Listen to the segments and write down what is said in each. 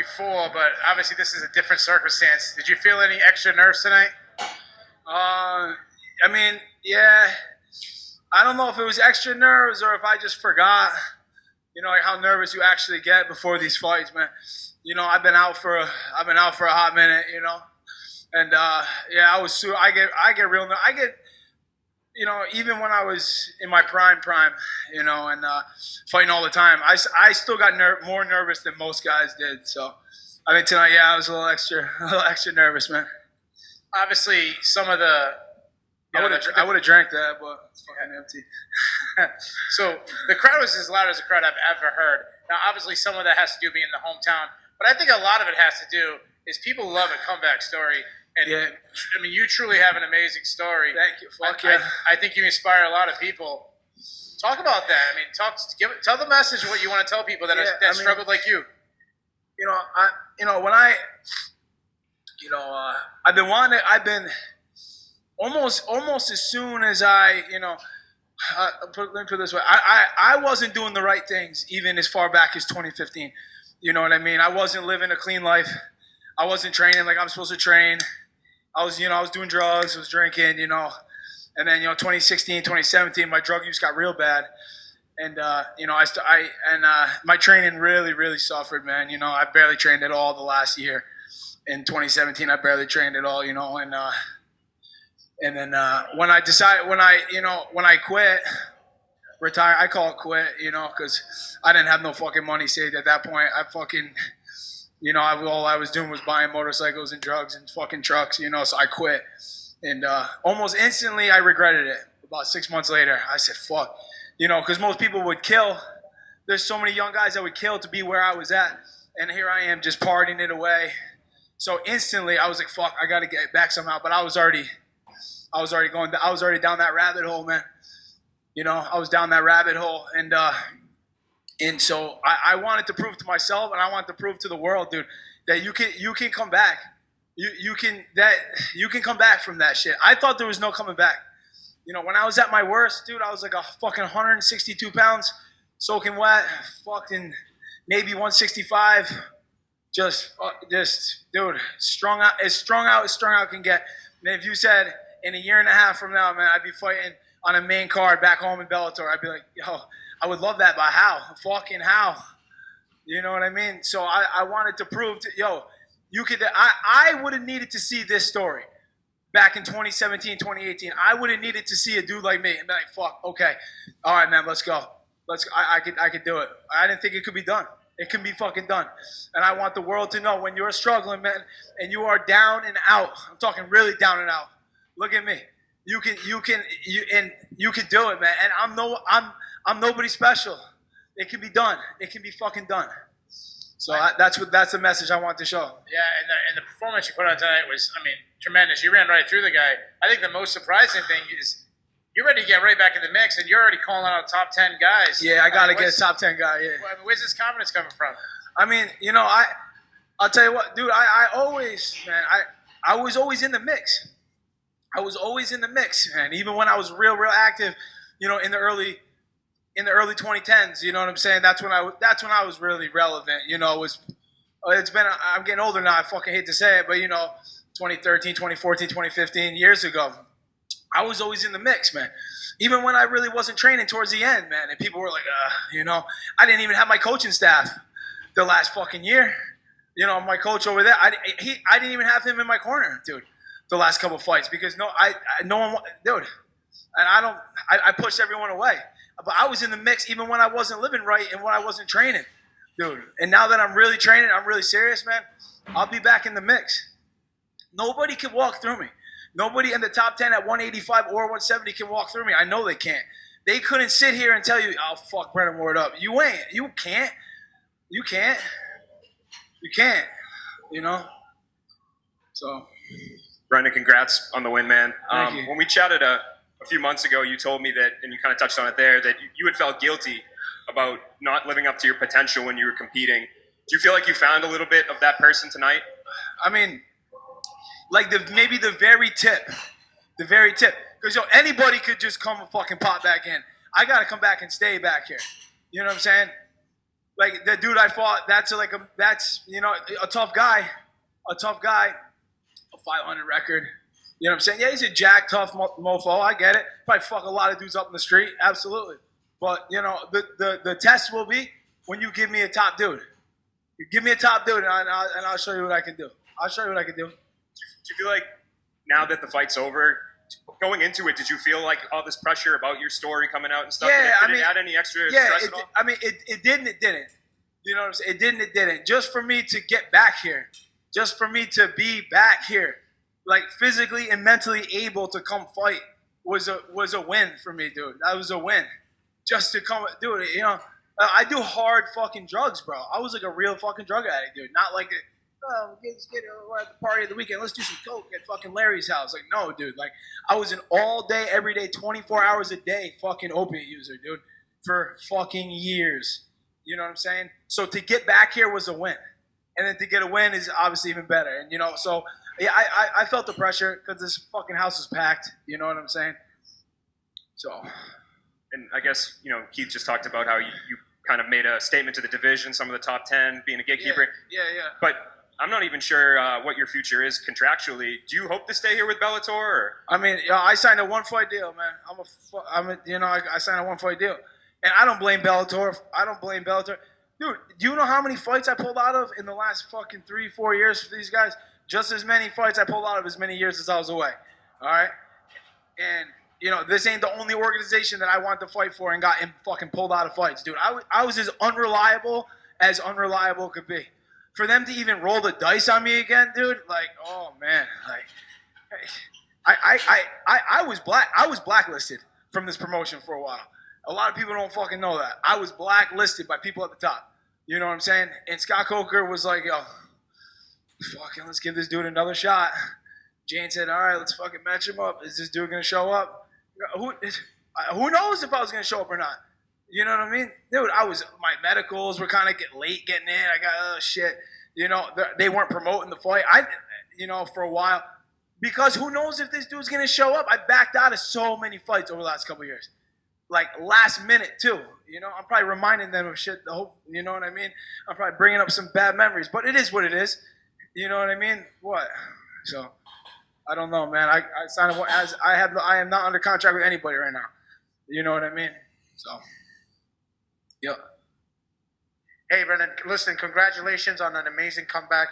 before, but obviously this is a different circumstance. Did you feel any extra nerves tonight? I mean, yeah. I don't know if it was extra nerves or if I just forgot. Like how nervous you actually get before these fights, man. I've been out for a hot minute. And yeah, I get real. I get even when I was in my prime, and fighting all the time, I still got more nervous than most guys did. So I think tonight, yeah, I was a little extra nervous, man. Obviously, some of the I would have drank that, but it's fucking empty. So the crowd was as loud as a crowd I've ever heard. Now, obviously, some of that has to do being in the hometown, but I think a lot of it has to do is people love a comeback story. And Yeah. I mean, you truly have an amazing story. Thank you. Fuck yeah. I think you inspire a lot of people. Talk about that. I mean, tell the message what you want to tell people that struggled like you. I've been almost as soon as let me put it this way. I wasn't doing the right things even as far back as 2015. You know what I mean? I wasn't living a clean life. I wasn't training like I'm supposed to train. I was doing drugs, I was drinking, and then 2016, 2017, my drug use got real bad, and my training really, really suffered, man. I barely trained at all the last year. In 2017, I barely trained at all, and then when I quit, retire, I call it quit, because I didn't have no fucking money saved at that point. All I was doing was buying motorcycles and drugs and fucking trucks, so I quit. And almost instantly I regretted it. About 6 months later, I said, fuck. Because most people would kill. There's so many young guys that would kill to be where I was at. And here I am just partying it away. So instantly I was like, fuck, I got to get back somehow. But I was already down that rabbit hole, man. I was down that rabbit hole. And so I wanted to prove to myself, and I wanted to prove to the world, dude, that you can come back. You can come back from that shit. I thought there was no coming back. When I was at my worst, dude, I was like a fucking 162 pounds, soaking wet, fucking maybe 165. Just dude, strung out as strung out can get. And if you said in a year and a half from now, man, I'd be fighting on a main card back home in Bellator, I'd be like, yo, I would love that, but how? Fucking how? You know what I mean? So I wanted to prove to, you could, I would have needed to see this story back in 2017, 2018. I would have needed to see a dude like me and be like, fuck, okay. All right, man, let's go. I could do it. I didn't think it could be done. It can be fucking done. And I want the world to know when you're struggling, man, and you are down and out. I'm talking really down and out. Look at me. You can do it, man. And I'm nobody special. It can be done. It can be fucking done. So that's the message I want to show. Yeah, and the performance you put on tonight was, I mean, tremendous. You ran right through the guy. I think the most surprising thing is you're ready to get right back in the mix, and you're already calling out top 10 guys. Yeah, I got to get a top 10 guy, yeah. I mean, where's this confidence coming from? I mean, I'll tell you what, dude, I was always in the mix. I was always in the mix, man. Even when I was real active, in the early 2010s, you know what I'm saying? That's when I was really relevant. I'm getting older now. I fucking hate to say it, but 2013, 2014, 2015 years ago, I was always in the mix, man. Even when I really wasn't training towards the end, man, and people were like, I didn't even have my coaching staff the last fucking year. My coach over there, I didn't even have him in my corner, dude, the last couple of fights because no one, dude, and I pushed everyone away. But I was in the mix even when I wasn't living right and when I wasn't training, dude. And now that I'm really training, I'm really serious, man, I'll be back in the mix. Nobody can walk through me. Nobody in the top 10 at 185 or 170 can walk through me. I know they can't. They couldn't sit here and tell you, oh, fuck Brennan Ward up. You can't. So. Brennan, congrats on the win, man. Thank you. When we chatted a few months ago, you told me that, and you kind of touched on it there, that you had felt guilty about not living up to your potential when you were competing. Do you feel like you found a little bit of that person tonight? I mean, like maybe the very tip. Because anybody could just come and fucking pop back in. I got to come back and stay back here. You know what I'm saying? like the dude I fought, that's a tough guy, a 500 record. You know what I'm saying? Yeah, he's a jack tough mofo. I get it. Probably fuck a lot of dudes up in the street, absolutely. But the test will be when you give me a top dude. You give me a top dude, and I'll show you what I can do. I'll show you what I can do. Do you feel like now that the fight's over, going into it, did you feel like all this pressure about your story coming out and stuff? Yeah, did it add any extra stress at all? It did and it didn't. You know what I'm saying? It did and it didn't. Just for me to get back here, just for me to be back here, like physically and mentally able to come fight was a win for me, dude. That was a win. Just to come, dude. I do hard fucking drugs, bro. I was like a real fucking drug addict, dude. Not like, we're at the party of the weekend. Let's do some coke at fucking Larry's house. Like, no, dude. Like, I was an all day, every day, 24 hours a day fucking opiate user, dude, for fucking years. You know what I'm saying? So to get back here was a win. And then to get a win is obviously even better. And, so, yeah, I felt the pressure because this fucking house was packed. You know what I'm saying? So. And I guess, Keith just talked about how you kind of made a statement to the division, some of the top 10, being a gatekeeper. Yeah. But I'm not even sure what your future is contractually. Do you hope to stay here with Bellator? Or? I mean, I signed a one-fight deal, man. I signed a one-fight deal. And I don't blame Bellator. Dude, do you know how many fights I pulled out of in the last fucking 3-4 years for these guys? Just as many fights I pulled out of as many years as I was away. All right? And, this ain't the only organization that I want to fight for and got fucking pulled out of fights, dude. I was as unreliable could be. For them to even roll the dice on me again, dude, like, oh man, like, I was blacklisted from this promotion for a while. A lot of people don't fucking know that. I was blacklisted by people at the top. You know what I'm saying? And Scott Coker was like, yo, fucking let's give this dude another shot. Jane said, all right, let's fucking match him up. Is this dude gonna show up? Who knows if I was gonna show up or not? You know what I mean? Dude, my medicals were kind of late getting in. I got, shit. They weren't promoting the fight. For a while. Because who knows if this dude's going to show up? I backed out of so many fights over the last couple of years. Like, last minute, too. I'm probably reminding them of shit. You know what I mean? I'm probably bringing up some bad memories. But it is what it is. You know what I mean? What? So, I don't know, man. I signed up I am not under contract with anybody right now. You know what I mean? So... yeah. Hey, Brennan, listen, congratulations on an amazing comeback.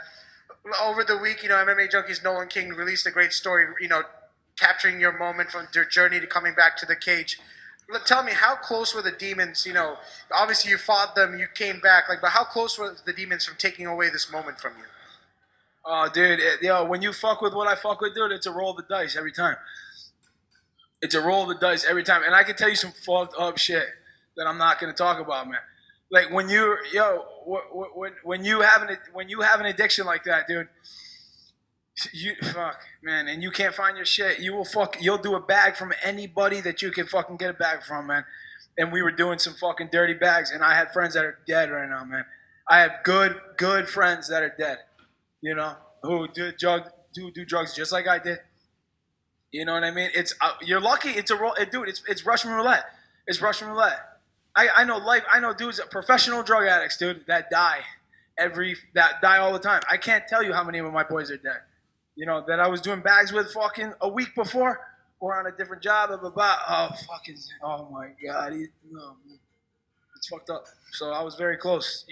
Over the week, MMA Junkies Nolan King released a great story, capturing your moment from your journey to coming back to the cage. Tell me, how close were the demons? Obviously you fought them, you came back, but how close were the demons from taking away this moment from you? Oh, dude, when you fuck with what I fuck with, dude, it's a roll of the dice every time. It's a roll of the dice every time. And I can tell you some fucked up shit that I'm not gonna talk about, man. Like when you have an addiction like that, dude, and you can't find your shit, you'll do a bag from anybody that you can fucking get a bag from, man. And we were doing some fucking dirty bags, and I had friends that are dead right now, man. I have good friends that are dead, who do drugs just like I did. You know what I mean? You're lucky. It's a roll, dude. It's Russian roulette. It's Russian roulette. I know dudes, professional drug addicts, dude, that die all the time. I can't tell you how many of my boys are dead. That I was doing bags with fucking a week before, or on a different job, blah, blah, blah. Oh my God. It's fucked up. So I was very close.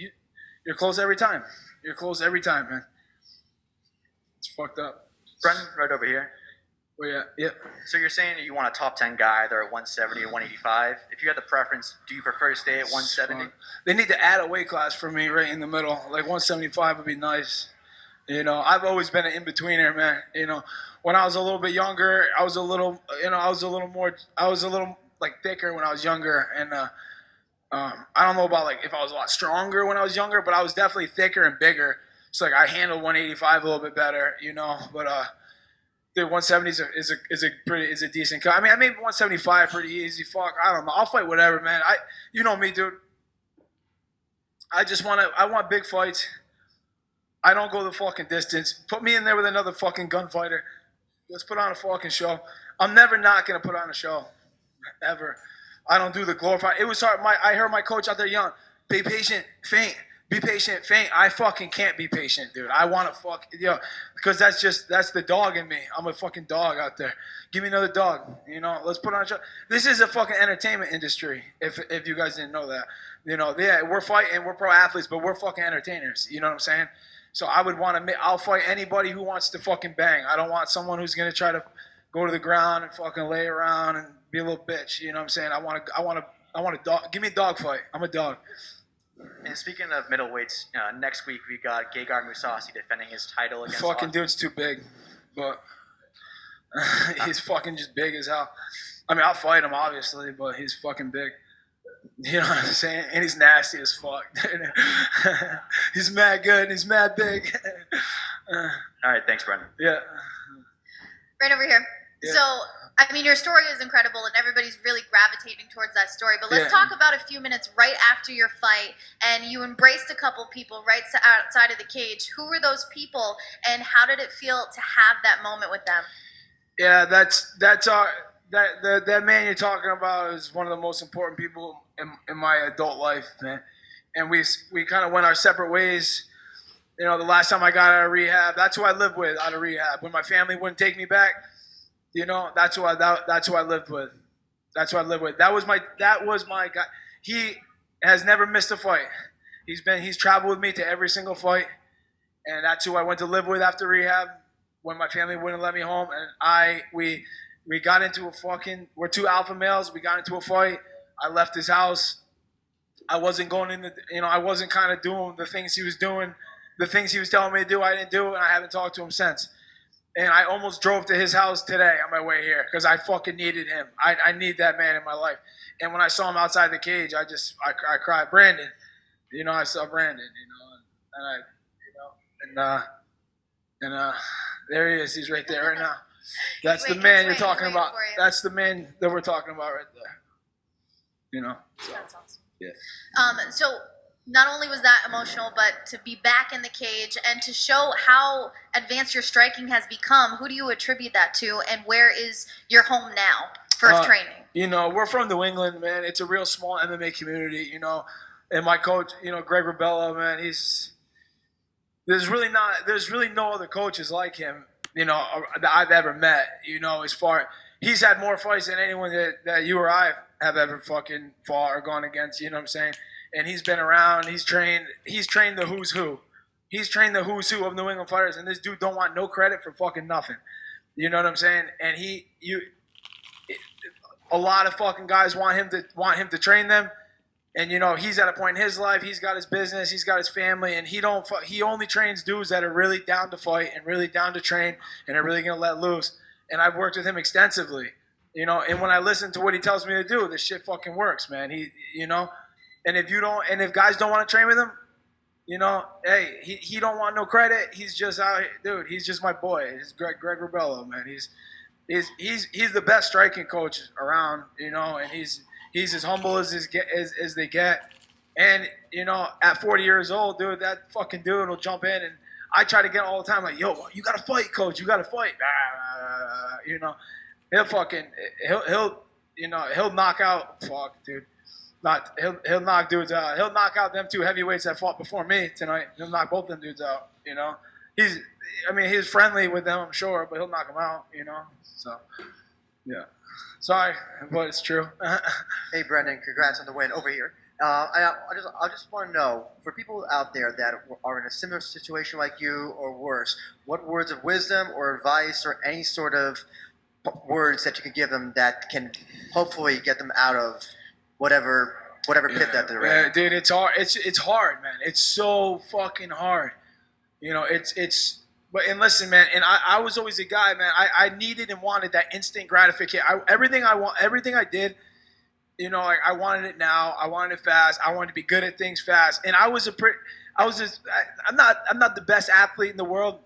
You're close every time. You're close every time, man. It's fucked up. Brennan, right over here. Oh, yeah. So you're saying you want a top 10 guy, they're at 170 or 185. If you had the preference, do you prefer to stay at 170? They need to add a weight class for me right in the middle. Like 175 would be nice. I've always been an in-betweener, man. When I was a little bit younger, I was a little thicker when I was younger. And I don't know about if I was a lot stronger when I was younger, but I was definitely thicker and bigger. So I handled 185 a little bit better, but dude, 170 is a decent cut. I mean, I made 175 pretty easy. Fuck, I don't know. I'll fight whatever, man. You know me, dude. I want big fights. I don't go the fucking distance. Put me in there with another fucking gunfighter. Let's put on a fucking show. I'm never not gonna put on a show, ever. I don't do the glorified. It was hard. I heard my coach out there yelling, Be patient, faint. Be patient, faint. I fucking can't be patient, dude. I want to because that's the dog in me. I'm a fucking dog out there. Give me another dog. Let's put on a show. This is a fucking entertainment industry. If you guys didn't know that, yeah, we're fighting, we're pro athletes, but we're fucking entertainers. You know what I'm saying? So I'll fight anybody who wants to fucking bang. I don't want someone who's gonna try to go to the ground and fucking lay around and be a little bitch. You know what I'm saying? I want a dog. Give me a dog fight. I'm a dog. And speaking of middleweights, next week we got Gegard Mousasi defending his title against. Fucking dude's too big, but he's fucking just big as hell. I mean, I'll fight him obviously, but he's fucking big. You know what I'm saying? And he's nasty as fuck. He's mad good. And he's mad big. All right, thanks, Brennan. Yeah. Right over here. Yeah. So, I mean, your story is incredible, and everybody's really gravitating towards that story. But let's talk about a few minutes right after your fight, and you embraced a couple people right outside of the cage. Who were those people, and how did it feel to have that moment with them? Yeah, that man you're talking about is one of the most important people in my adult life, man. And we kind of went our separate ways. The last time I got out of rehab, that's who I lived with out of rehab. When my family wouldn't take me back, that's who I lived with. That's who I lived with. That was my guy. He has never missed a fight. He's traveled with me to every single fight, and that's who I went to live with after rehab when my family wouldn't let me home. And we got into we're two alpha males. We got into a fight. I left his house. I wasn't going in I wasn't kind of doing the things he was doing. The things he was telling me to do, I didn't do, and I haven't talked to him since. And I almost drove to his house today on my way here because I fucking needed him. I need that man in my life. And when I saw him outside the cage, I cried. Brandon, I saw Brandon, and there he is. He's right there right now. That's the man you're talking about. That's the man that we're talking about right there. So. That's awesome. Yeah. So not only was that emotional, but to be back in the cage and to show how advanced your striking has become, who do you attribute that to, and where is your home now for training? We're from New England, man. It's a real small MMA community, And my coach, Greg Rubello, man, there's really no other coaches like him, that I've ever met, he's had more fights than anyone that you or I have ever fucking fought or gone against, you know what I'm saying? And he's been around, he's trained the who's who. He's trained the who's who of New England fighters, and this dude don't want no credit for fucking nothing. You know what I'm saying? And a lot of fucking guys want him to train them. And he's at a point in his life, he's got his business, he's got his family, and he only trains dudes that are really down to fight and really down to train and are really gonna let loose. And I've worked with him extensively, and when I listen to what he tells me to do, this shit fucking works, man. And if guys don't want to train with him, hey, he don't want no credit. He's just out here, dude. He's just my boy. He's Greg Rubello, man. He's the best striking coach around, and he's as humble as they get. And at 40 years old, dude, that fucking dude will jump in, and I try to get all the time like, yo, you gotta fight, coach. You gotta fight. He'll knock out. Fuck, dude. He'll knock dudes out. He'll knock out them two heavyweights that fought before me tonight. He'll knock both them dudes out. He's friendly with them, I'm sure, but he'll knock them out. So yeah. Sorry, but it's true. Hey, Brendan, congrats on the win over here. I just want to know, for people out there that are in a similar situation like you or worse, what words of wisdom or advice or any sort of words that you could give them that can hopefully get them out of whatever pit that they're in? Yeah, dude, it's hard. It's hard, man. It's so fucking hard. But listen, man, and I was always a guy, man. I needed and wanted that instant gratification. Everything I did, I wanted it now. I wanted it fast. I wanted to be good at things fast. And I'm not the best athlete in the world,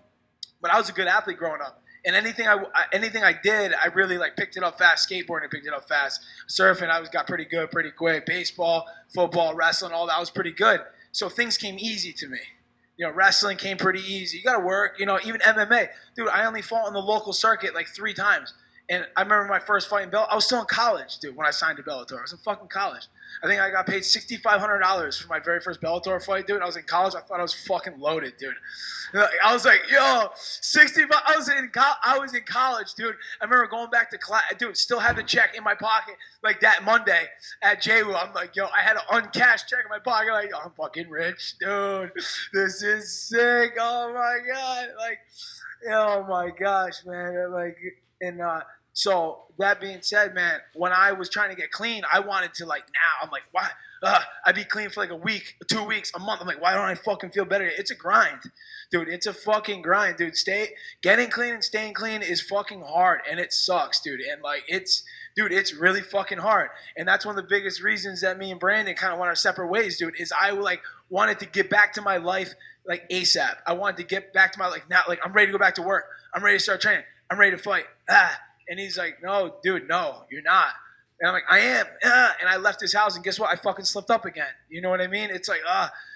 but I was a good athlete growing up. And anything I did, I really picked it up fast. Skateboarding, I picked it up fast. Surfing, I got pretty good, pretty quick. Baseball, football, wrestling, all that was pretty good. So things came easy to me. Wrestling came pretty easy. You got to work. Even MMA, dude. I only fought on the local circuit 3 times. And I remember my first fight in Bellator. I was still in college, dude, when I signed to Bellator. I was in fucking college. I think I got paid $6,500 for my very first Bellator fight, dude. I was in college. I thought I was fucking loaded, dude. I was like, yo, 65. I was in college, dude. I remember going back to class, dude. Still had the check in my pocket, like that Monday at JWU. I'm like, yo, I had an uncashed check in my pocket. Like, yo, I'm fucking rich, dude. This is sick. Oh my god, like, oh my gosh, man. Like, and so that being said, man, when I was trying to get clean, I wanted to like now. I'm like, why? I'd be clean for like a week, 2 weeks, a month. I'm like, why don't I fucking feel better? It's a grind, dude. It's a fucking grind, dude. Getting clean and staying clean is fucking hard, and it sucks, dude. And like, it's really fucking hard. And that's one of the biggest reasons that me and Brandon kind of went our separate ways, dude. Is I like wanted to get back to my life like ASAP. I wanted to get back to my like now. Like I'm ready to go back to work. I'm ready to start training. I'm ready to fight. And he's like, no, dude, no, you're not. And I'm like, I am. And I left his house, and guess what? I fucking slipped up again. You know what I mean? It's like,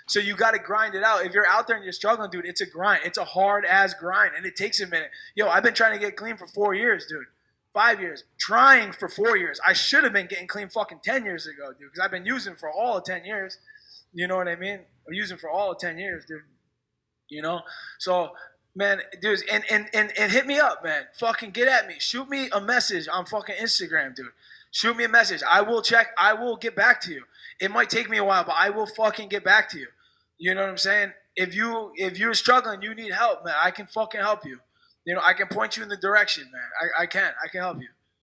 so you got to grind it out. If you're out there and you're struggling, dude, it's a grind. It's a hard-ass grind, and it takes a minute. Yo, I've been trying to get clean for 4 years, dude. 5 years. Trying for 4 years. I should have been getting clean fucking 10 years ago, dude, because I've been using for all of 10 years. You know what I mean? I'm using for all of 10 years, dude. You know? So... man, dude, and hit me up, man. Fucking get at me. Shoot me a message on fucking Instagram, dude. Shoot me a message. I will check. I will get back to you. It might take me a while, but I will fucking get back to you. You know what I'm saying? If you're struggling, you need help, man. I can fucking help you. You know, I can point you in the direction, man. I can help you.